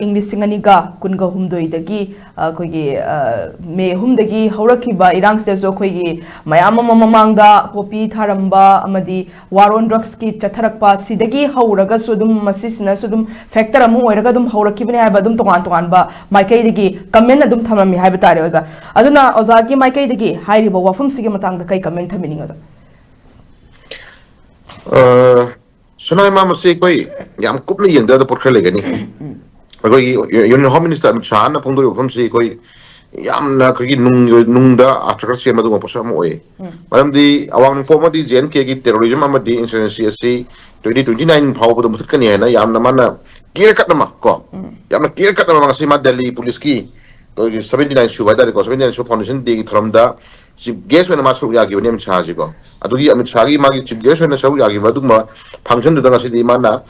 English Singaniga, Kunga Humdoidagi, Kogi, May Humdagi, Horakiba, Irang Stezo Kogi, Mayama Mamanga, Popi, Taramba, Amadi, Waron Drugski, Chatarakpa, Sidagi, Horaga, Sudum, Masisna, Sudum, Factor Amu, Eragadum, Horakibin, Abadum Toantoanba, Maikaidigi, Kamenadum Tamami Habitariosa. Aduna Ozaki, Maikaidigi, Hiribo, Wafum Sigamatang, the Kai Kamenta Mininga. Sunai Mama say, Yam Kupli and the other Porcalegani. Union Minister and Chana Pondo from Sikoi Yamna Nunda after Siamadu Posam way. Madam the Awang Pomadi Jen Kegi Terrorism Amadi Insurgency 2029 Phaobada Muthatkani Yamna Mana Kir Katama Yamna Kir Katama Sima Delhi Police Key 79 Shubada 79 Foundation Dig from the Chief Guest when a Master Yagi name Chajigo. Adugi Amit Chagi Magi Chief Guest when a Shawagi Vaduma function to the city mana.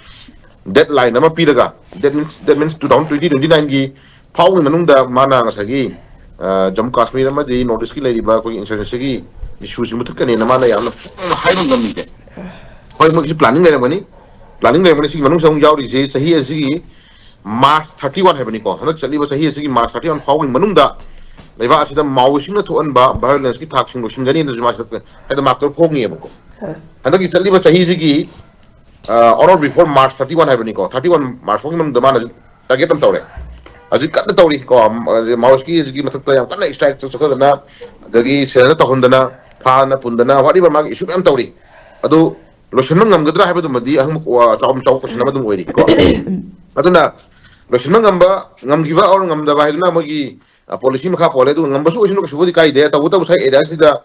Deadline nama piraga that means 2029 gi phawing manungda mana ngasagi Jammu Kashmir amadi notice ki leiba ko insurgency gi issues Muthatkani na mana yamna haidum namni de hoi mo planning leramani si manung sang yauri je sahi asigi March 31 hebani ko hanak chali ba sahi asigi March 31 phawing manungda leiba asida mawishing na thuan ba violence ki thaksing lo simjani na juma sa haida maktor phongi ebako hanak chali ba sahi asigi or before March 31 happening ko 31 March pokemon demand target am tawre aji kat tawri ko mouse ki ji mathak yam kan strike to na dagi sena to hundana phana pundana wari ba mag issue am tawri adu lotion ngam gadra habu madi ahum chawm chaw ko sna madum oiri ko aduna lotion ngam giba or ngam da ba hiduna magi policy makha pole du ngam basu issue ko subodi kai de ta uta sai area sida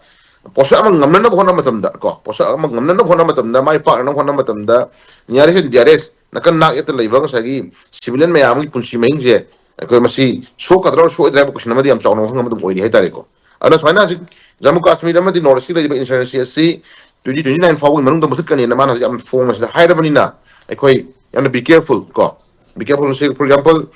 Posa amang ngamna na bhona matamda ko posa amang ngamna na bhona matamda mai pa na bhona matamda nyari he diares nakan nak ete leibang sagi civilian me amgi punsi meng je ko masi so kadra so drive ko shnamadi am chawno ngam dum oiri hetare ko ana swaina ji Jammu Kashmir amadi north side le insurgency 2029 phawin manung da Muthatkani na mana am phone na hairabani na ekoi yam be careful ko be careful say for example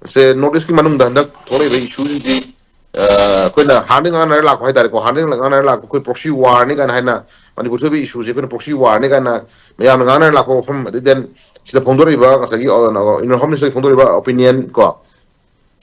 say notice ki manung da ndak thore be issue ji Kuna handing on a lack of handing on a lack of proxy warning and Hana, Manipur issues, even proxy warning and Mayamana lack of him, then she's the Pondoriba, in a homicide Pondoriba opinion. Go.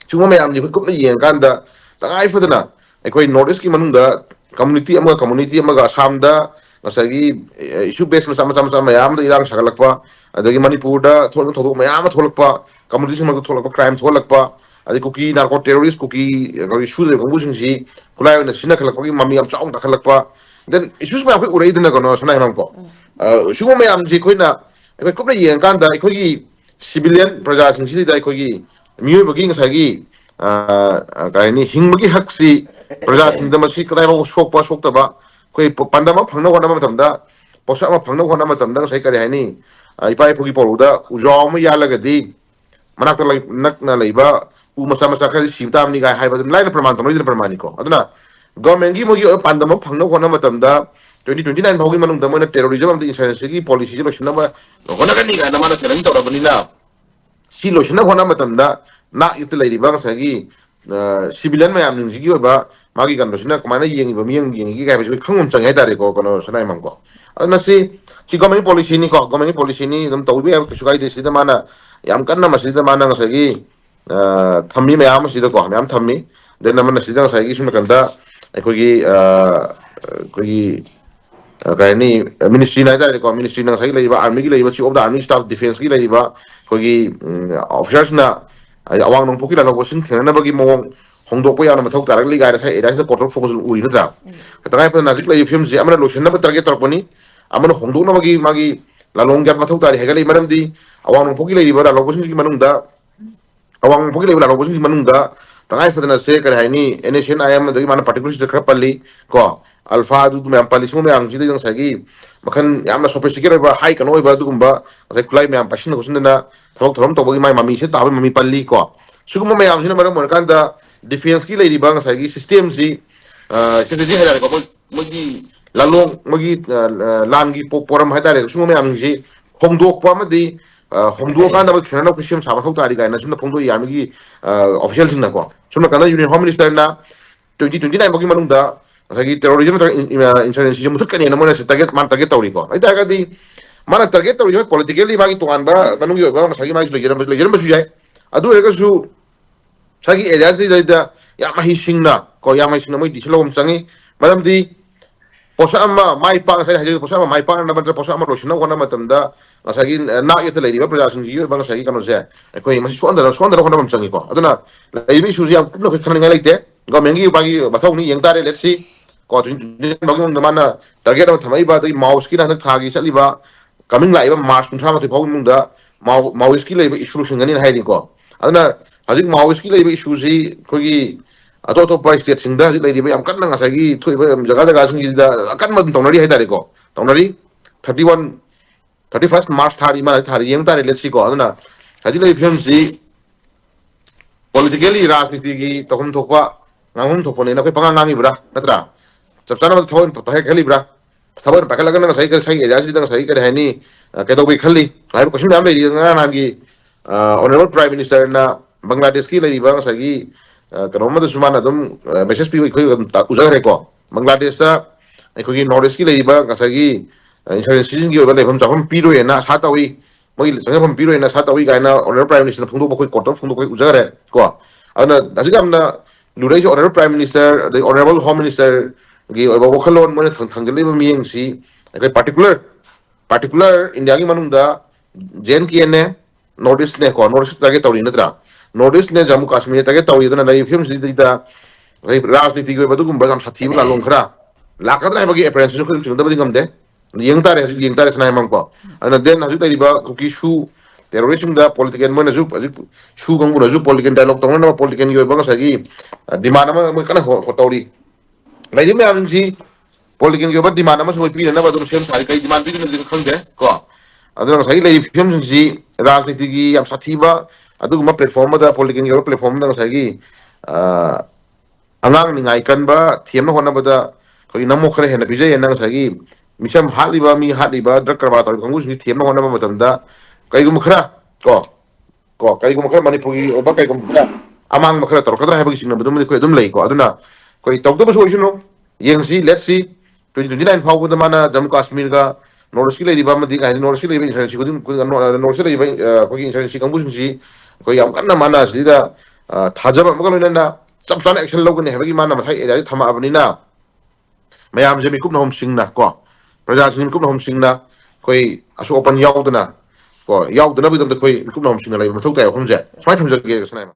Chumam, you could be and Ganda, the eye for the na. A quite notice Kimanunda, community among Amaga Samda, Asagi, issue based on some Mayam, the Iran Shakalapa, and the Manipur, Tolu Mayama Tolapa, community Tolapa crime Tolapa. Adi cookie narco terrorist cookie shoot the confusion she kulai na sinakala cookie mami am chong takalakpa then issues ma quick urei na kono sanai mamko shugo me am ji koina e ko ye kan da ko gi civilian praja sing si da ko gi myu bagi ngasagi kai ni hingmagi hak si praja sing da masi kadai ba shok ta ba koi pandama phangna hona ma tamda posa ma phangna hona ma tamda sai kare hani ipai phugi poruda ujaw ma yalaga di manak ta nak na leiba Masa kasi sibtam ni guy high but line perman to rin permaniko aduna government gi mogi pandamo phangno khona matamda 2029 bhogi manung da mana terrorism of the insurgency policy lo shina ma khona kani ga na mana challenge to rabani na si lo shina khona matamda na it lai ba sa gi civilian ma yam gi ba magi kan lo shina kamana yeng ba miyeng gi ga ba khangum chang hai dare ko kono sanai mangko aduna si government policy ni dum to bi su ga de si da mana yam kan na ma si da mana sa gi Tammi may amo sida ko am tammi then naman na sida sa gisum kanda kogi kaya ni ministry na ida ko ministry ng sa ila army gi chief of the army staff defense gi ila kogi officers na awang nongpok ila ko sin thena na bagi mo hongdok po ya na mathok tarak li ga sa ida sa control focus uri na ta katay pa na zik la film si amana lotion na target tarponi amana hongdok na magi lalong gyat mathok tari hegali maram di awang nongpok ila iba la ko sin gi manung da Awang pagi level aku sih manungga, tengah itu na se kerja ini nation ayam dari mana particular sih kerap pali, ko alpha itu tu memang pali semua memang jadi yang sagi, makan yang mana sophisticated ba high kan oi ba tu kumba, saya kulai memang passion aku sendiri na, tolong tu bagi mami sih tahu mami pali ko, suku memang sih mereka mereka ada defense ki lagi bang sagi sistem sih, sistem ada ko magi lalong magi langi poram ada ada, suku memang sih hongdok pa madi Hongdua kan dapat kena official sama tahu tadi kan, nasi Hongdua ya magi official sih nak ko. Cuma karena Union Home Minister na 2029 bagi manung da, lagi terrorism insurgency Muthatkani namun nasi target tahu ko. Itu agak di mana target tahu juga politically bagi tuan ba manung juga ba masih magi legiran basu jai. adu ega su sagi area si da ya mahi singna ko ya mahi singna moi dislom changi madam di posa ama mai pa sai haje posa ama mai pa na banta posa ama rosina wana matamda sagi na yete lady ba prajasin ji ba sagi kanu se ko ma sonda wana mam changi ko aduna lady su ya no khani ngai leite go mengi bagi bathau ni yeng tare let's see ko bagong na mana target am thamai ba dei mouse ki na thagi chali ba coming live march kuntra ma thau mung da mouse ki lei issue singani na haiding ko aduna hajik mouse ki lei issue si kogi ato pa state singda hajik lei ba am kan na sagi thui ba jaga sing da kan ma tonari haidare ko tonari 31st March thari ma thari yeng tare let's see ko aduna hajik lei film si politically rajniti gi tokum thokwa ngahum thokone na koi panga ngangi bra natra chapchana thon to he khali bra thabar pakalaga na sai area si da sai ka hani ke do bi khali ai ko sim amle nga nam gi honorable prime minister na bangladesh ki lai ba sa gi kanoma da sumana dum message pi ko ujar re ko bangladesh ta ko gi north ki lai ba sa gi insurgency gi ba le pham chapam pi ro na sa ta wi moi sanga pham pi ro na sa ta wi ga na honorable prime minister phung do ba ko court phung do ko ujar re ko ana asigam na lurai honorable prime minister the honorable home minister gi oba wakhalon mo thangale ba miyeng si kai particular india gi manung da jen ki ne notice ne ko notice ta ge tawri natra notice ne jammu kashmir ta ge tawri da na film si da rai rajniti gi ba du gum ba gam sathi ba long khara lakadra ba gi appearance ko chung da ba dingam de yeng tare sanai mang ko ana den haju dai ba ku ki shu terrorism da political mo na ju shu gong bu na ju political dialogue tong na political gi ba sa gi demand ma mo kana ho tawri lai di me am si political gi ba demand ma so pi na ba du sem sai kai demand bi na khang de ko aduna sai lai film si rajniti gi am sathi ba adu ma platform da political gi platform da sai gi angang ni ngai kan ba thiam na hona ba da ko inamo khare hena bijay na sai gi misam haliba mi haliba drug karba tor kongus ni thiam na hona ba matamda kai gum khara ko kai gum khara manipuri oba kai gum khara amang khara tor kadra haba gi singna badum ko dum lei ko aduna ko tok do so isuno yeng si let's see 2029 phau da mana jammu kashmir ga north ki lei ba ma di ga north ki lei insurgency ko dim north ki lei ko gi insurgency kambus si ko yam kan na mana si da thajaba ma ko na chap chana action lo ne haba gi mana ma thai area thama abani na mayam je mi kup na hom singna ko praja sing kup na hom singna koi asu open yaudna ko yaudna bi dam da koi kup na hom singna lai ma thau ta hom je smai tham je ge sanai